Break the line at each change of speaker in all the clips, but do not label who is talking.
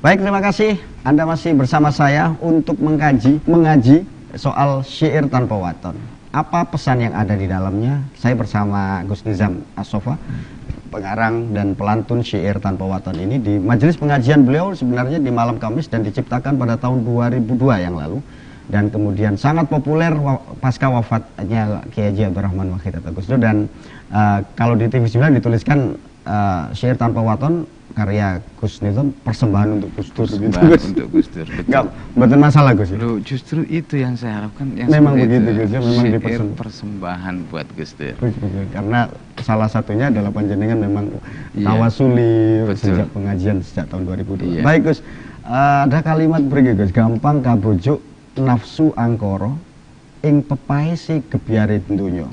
Baik, terima kasih. Anda masih bersama saya untuk mengaji soal syair tanpa waton. Apa pesan yang ada di dalamnya? Saya bersama Gus Nizam As-Sofa, pengarang dan pelantun syair tanpa waton ini di majelis pengajian beliau sebenarnya di malam Kamis dan diciptakan pada tahun 2002 yang lalu. Dan kemudian sangat populer pasca wafatnya Kiai Haji Abdurrahman Wahid atau Gus Dur. Dan kalau di TV9 dituliskan syair tanpa waton karya Gus Nizam persembahan untuk Gus Dur.
Untuk Gus Dur.
Enggak, betul masalah Gus.
Loh, justru itu yang saya harapkan. Yang
memang begitu Gus, memang
syair persembahan buat Gus Dur.
Karena salah satunya adalah panjenengan memang tawasuli sejak pengajian sejak tahun 2002. Baik Gus, ada kalimat berikut Gus, gampang kabujuk nafsu angkara ing pepaisi gebyare donya.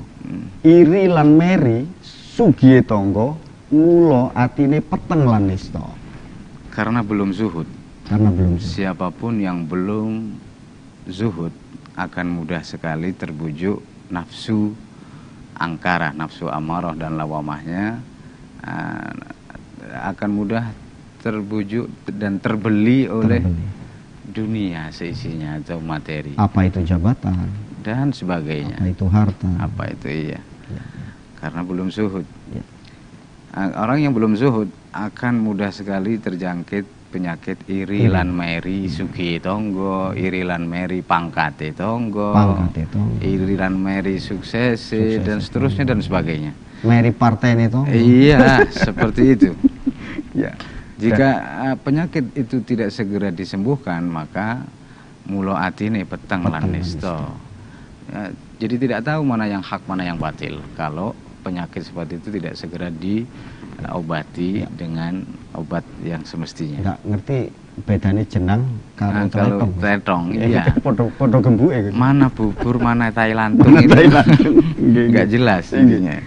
Iri lan meri sugihe tangga mula atine peteng lan nista.
Karena belum zuhud. Siapapun yang belum zuhud akan mudah sekali terbujuk nafsu angkara, nafsu amarah dan lawamahnya, akan mudah terbujuk dan terbeli oleh dunia seisinya atau materi.
Apa itu jabatan
dan sebagainya.
Apa itu harta.
Apa itu Karena belum zuhud. Orang yang belum zuhud akan mudah sekali terjangkit penyakit iri lan meri sugi tonggo, iri lan meri pangkate tonggo, iri lan meri sukses dan seterusnya dan sebagainya.
Meri partai itu.
Iya, seperti itu. Jika penyakit itu tidak segera disembuhkan, maka mulo atine peteng lan nista. Jadi tidak tahu mana yang hak, mana yang batil. Kalau penyakit seperti itu tidak segera diobati dengan obat yang semestinya.
Enggak ngerti bedanya jenang kalau
tletong.
Iya. Podo gembuke.
Mana bubur, mana Thailandung itu. Enggak jelas intinya.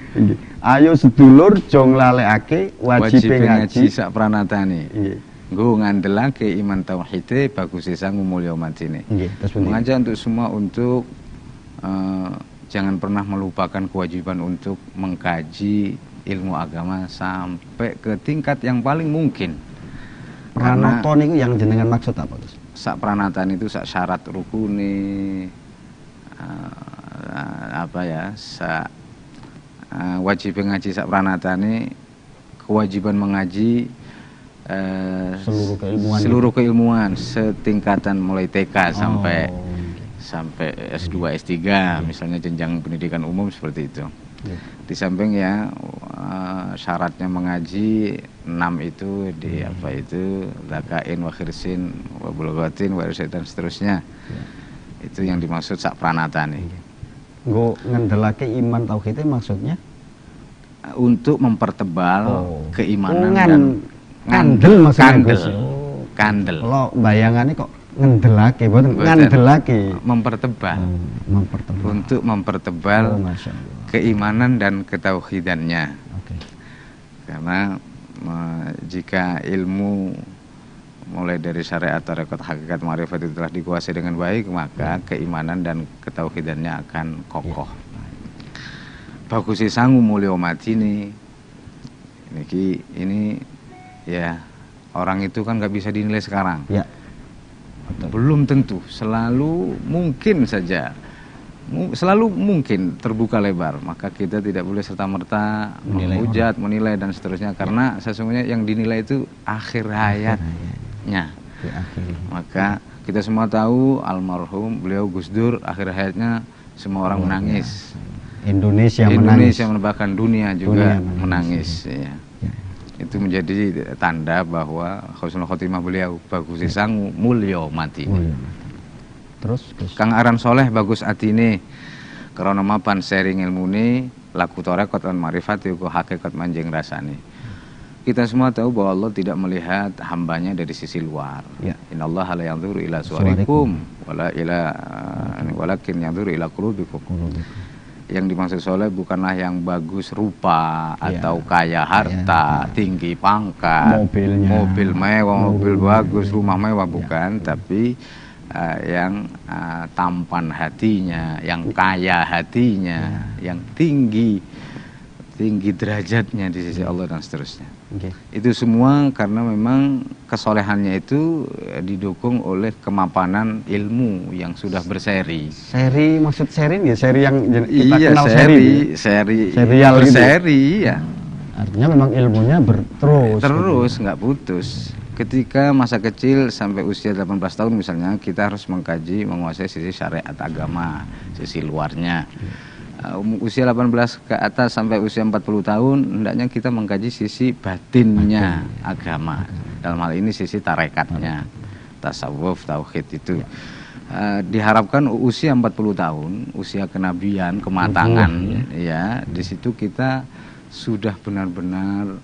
Ayo sedulur jong lalekake wajibe ngaji
sak pranatane. Nggih. Nggo ngandelake iman tauhide baguse sangu mulya matine. Mengajak untuk semua untuk jangan pernah melupakan kewajiban untuk mengkaji ilmu agama sampai ke tingkat yang paling mungkin.
Pranaton itu yang jenengan maksud apa Gus?
Sak pranatan itu sak syarat rukune wajib ngaji sak pranatane, kewajiban mengaji seluruh keilmuan setingkatan mulai TK sampai S2, S3 misalnya jenjang pendidikan umum seperti itu. Di samping syaratnya mengaji 6 itu apa itu lakain wa khirsin wa bulghatin wa irsyad dan seterusnya. Itu yang dimaksud sak pranatane.
Nggo ngendelake iman tauhid maksudnya
untuk mempertebal keimanan
dan kandel maksudnya.
Kandel.
Kalau bayangannya kok ngendelake, boten ngandelake.
Mempertebal. Untuk mempertebal keimanan dan ketauhidannya. Karena jika ilmu mulai dari syariat, tarekat, hakikat, ma'rifat itu telah dikuasai dengan baik, maka keimanan dan ketauhidannya akan kokoh. Bagusi sangu mulya matine. Ini orang itu kan nggak bisa dinilai sekarang. Belum tentu, selalu mungkin saja. Selalu mungkin terbuka lebar, maka kita tidak boleh serta-merta menghujat, menilai dan seterusnya, karena sesungguhnya yang dinilai itu akhir hayatnya. Maka kita semua tahu almarhum beliau Gus Dur, akhir hayatnya semua orang menangis.
Indonesia
bahkan dunia juga menangis. Itu menjadi tanda bahwa husnul khotimah beliau bagus sangu mulya mati.
Terus
Kang Aran Soleh bagus atine karena mapan sharing ilmune laku tarekat lan ma'rifat uga hakikat manjing rasane. Kita semua tahu bahwa Allah tidak melihat hambanya dari sisi luar. Innallaha la yanzuru ila suwarikum walakin yanzuru ila qulubikum. Yang dimaksud soleh bukanlah yang bagus rupa atau kaya harta, tinggi pangkat, mobil mewah, mobil bagus, rumah mewah, bukan, tapi yang tampan hatinya, yang kaya hatinya, yang tinggi derajatnya di sisi Allah dan seterusnya. Itu semua karena memang kesolehannya itu didukung oleh kemapanan ilmu yang sudah berseri.
Seri, maksud seri ya, seri yang kita
iya,
kenal
seri
serial
berseri,
gitu.
Ya.
Artinya memang ilmunya
terus nggak putus. Ketika masa kecil sampai usia 18 tahun misalnya, kita harus mengkaji, menguasai sisi syariat agama, sisi luarnya. Usia 18 ke atas sampai usia 40 tahun, hendaknya kita mengkaji sisi batinnya agama. Dalam hal ini sisi tarekatnya, tasawuf, tauhid itu. Diharapkan usia 40 tahun, usia kenabian, kematangan, ya, di situ kita sudah benar-benar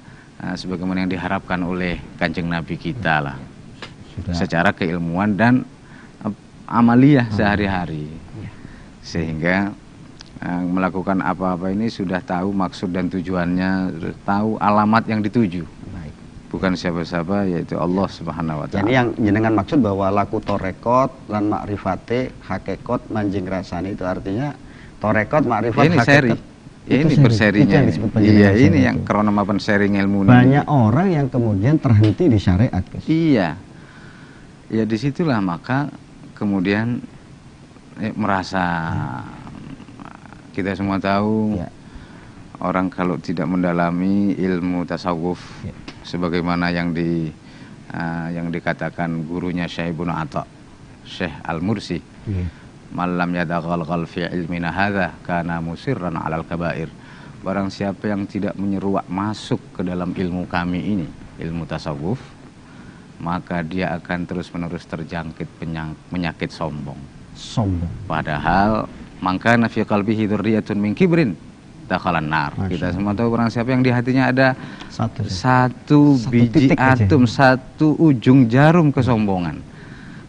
sebagaimana yang diharapkan oleh Kanjeng Nabi kita lah, secara keilmuan dan amaliyah sehari-hari, sehingga melakukan apa-apa ini sudah tahu maksud dan tujuannya, sudah tahu alamat yang dituju. Bukan siapa-siapa, yaitu Allah Subhanahu wa Ta'ala.
Jadi yang jenengan maksud bahwa laku torekot lan makrifate hakekot manjing rasani, itu artinya torekot makrifat
ini
hakikat.
Seri. Ini berserinya. Iya, ini yang kronom apa sharing ilmu.
Banyak orang yang kemudian terhenti di syariat, Gus.
Iya. Ya disitulah maka kemudian merasa kita semua tahu orang kalau tidak mendalami ilmu tasawuf sebagaimana yang dikatakan gurunya Syekh Ibnu Atha, Syekh Al-Mursi, malam yadaghalghal fi ilmina hadza kana musirran 'alal kabair. Barang siapa yang tidak menyeruak masuk ke dalam ilmu kami ini, ilmu tasawuf, maka dia akan terus-menerus terjangkit penyakit sombong. Padahal maka nafi qalbihi dzurriyyatun min kibrin dakhalan nar. Kita semua tahu barang siapa yang di hatinya ada satu biji atom, satu ujung jarum kesombongan,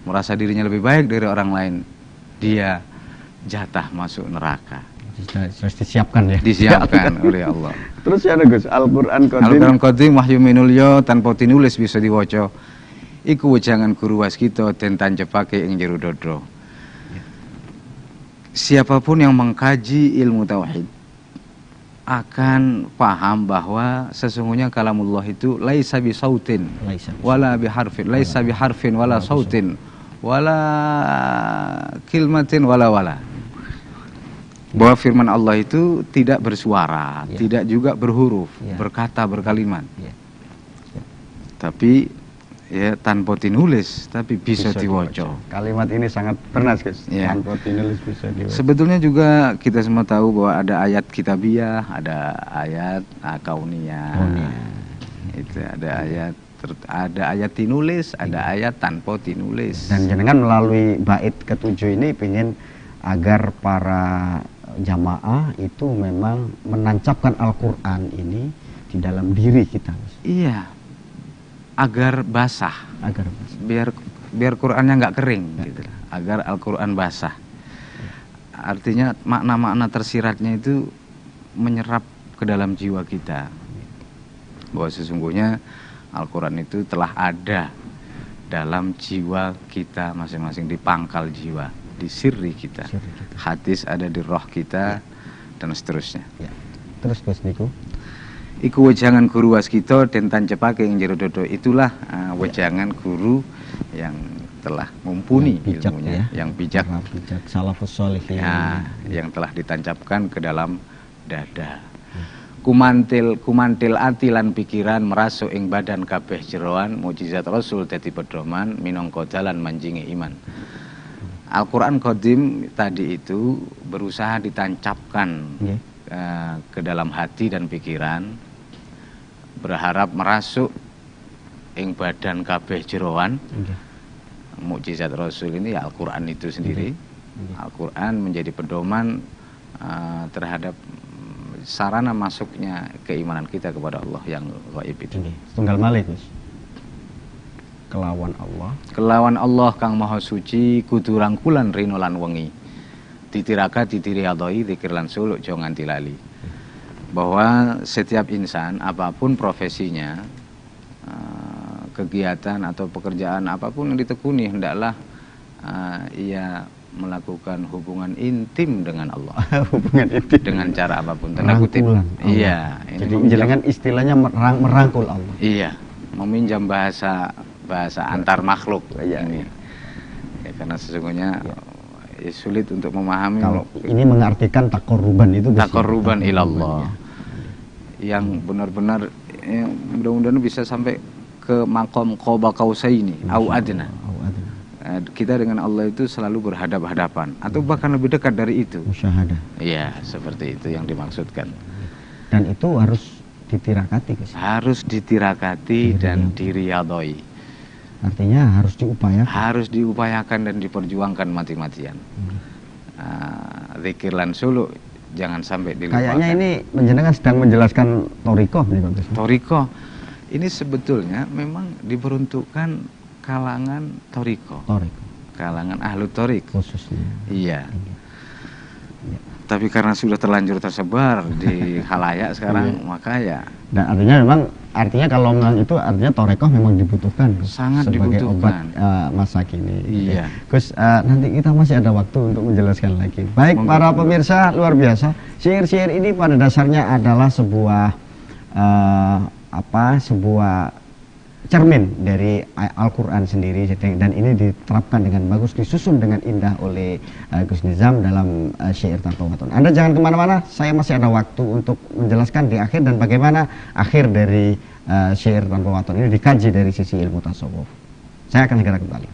merasa dirinya lebih baik dari orang lain, dia jatah masuk neraka.
Harus disiapkan ya.
Disiapkan oleh Allah.
Terus ya Gus, Al-Qur'an
Qadim wahyu minulya tanpa tinulis bisa diwaca. Iku wejangan guru waskita den tancepake ing jero dodo. Siapapun yang mengkaji ilmu tauhid akan paham bahwa sesungguhnya kalamullah itu laisa bi sautin wala bi harfin, laisa bi harfin wala sautin wala kilmatin wala. Bahwa firman Allah itu tidak bersuara, tidak juga berhuruf, berkata, berkalimat. Tapi ya tanpa tinulis, tapi bisa diwaca.
Kalimat ini sangat bernas, Gus. Tanpa tinulis bisa diwaca.
Sebetulnya juga kita semua tahu bahwa ada ayat kitabiah, ada ayat kauniyah. Itu ada ayat tinulis, ada ayat tanpa tinulis.
Dan jenengan melalui bait ketujuh ini ingin agar para jamaah itu memang menancapkan Al-Quran ini di dalam diri kita.
Iya, agar basah, biar Qurannya nggak kering, gitu. Agar Al-Quran basah. Artinya makna-makna tersiratnya itu menyerap ke dalam jiwa kita, bahwa sesungguhnya Al-Quran itu telah ada dalam jiwa kita masing-masing, di pangkal jiwa, di sirri kita. Hadis ada di roh kita, dan seterusnya.
Terus Gus niku.
Iku wejangan guru waskita den tancepake ing jero dodo. Itulah wejangan guru yang telah mumpuni ilmunya, yang bijak,
salafus sholihin.
Yang telah ditancapkan ke dalam dada. Kumantil ati lan pikiran merasuk ing badan kabeh jeroan, mukjizat Rasul dadi pedoman minangka dalan manjinge iman. Al-Quran Qadim tadi itu berusaha ditancapkan ke dalam hati dan pikiran, berharap merasuk ing badan kabeh jeroan. Mukjizat Rasul ini ya Al-Quran itu sendiri. Al-Quran menjadi pedoman terhadap sarana masuknya keimanan kita kepada Allah yang gaib itu.
Tunggal malih, Gus.
Kelawan Allah kang maha suci kudu rangkulan rino lan wengi, titiraka titiri adoi zikir lan suluk jo nganti lali. Bahwa setiap insan apapun profesinya, kegiatan atau pekerjaan apapun yang ditekuni, hendaklah ia melakukan hubungan intim dengan Allah.
Hubungan intim
dengan cara apapun, tanda kutip. Iya,
ini jadi menjalankan istilahnya merangkul Allah.
Iya, meminjam bahasa antar makhluk.
Iya,
ini. Ya, karena sesungguhnya sulit untuk memahami.
Kalau ini mengartikan takoruban itu.
Takoruban ilallah. Yang benar-benar mudah-mudahan bisa sampai ke makom qoba qausaini au adna. Kita dengan Allah itu selalu berhadap-hadapan atau bahkan lebih dekat dari itu.
Musyahadah.
Iya, seperti itu yang dimaksudkan.
Dan itu harus ditirakati, Gus.
Harus ditirakati dan diriyadhoi.
Artinya harus diupayakan.
Harus diupayakan dan diperjuangkan mati-matian. Zikir lan suluk jangan sampai dilupakan.
Kayaknya ini menjenengan sedang menjelaskan torikoh nih, Gus.
Torikoh ini sebetulnya memang diperuntukkan kalangan toriko, kalangan ahlu torik
khususnya.
Iya. Tapi karena sudah terlanjur tersebar di khalayak sekarang, maka ya. Dan
artinya kalau memang itu artinya torekoh memang dibutuhkan,
sangat
sebagai
dibutuhkan
obat masa kini.
Iya.
Gus, nanti kita masih ada waktu untuk menjelaskan lagi. Baik, para pemirsa, luar biasa. Syair-syair ini pada dasarnya adalah sebuah sebuah cermin dari Al-Quran sendiri, dan ini diterapkan dengan bagus, disusun dengan indah oleh Gus Nizam dalam syair tanpa waton. Anda jangan kemana-mana, saya masih ada waktu untuk menjelaskan di akhir dan bagaimana akhir dari syair tanpa waton ini dikaji dari sisi ilmu tasawuf. Saya akan segera kembali.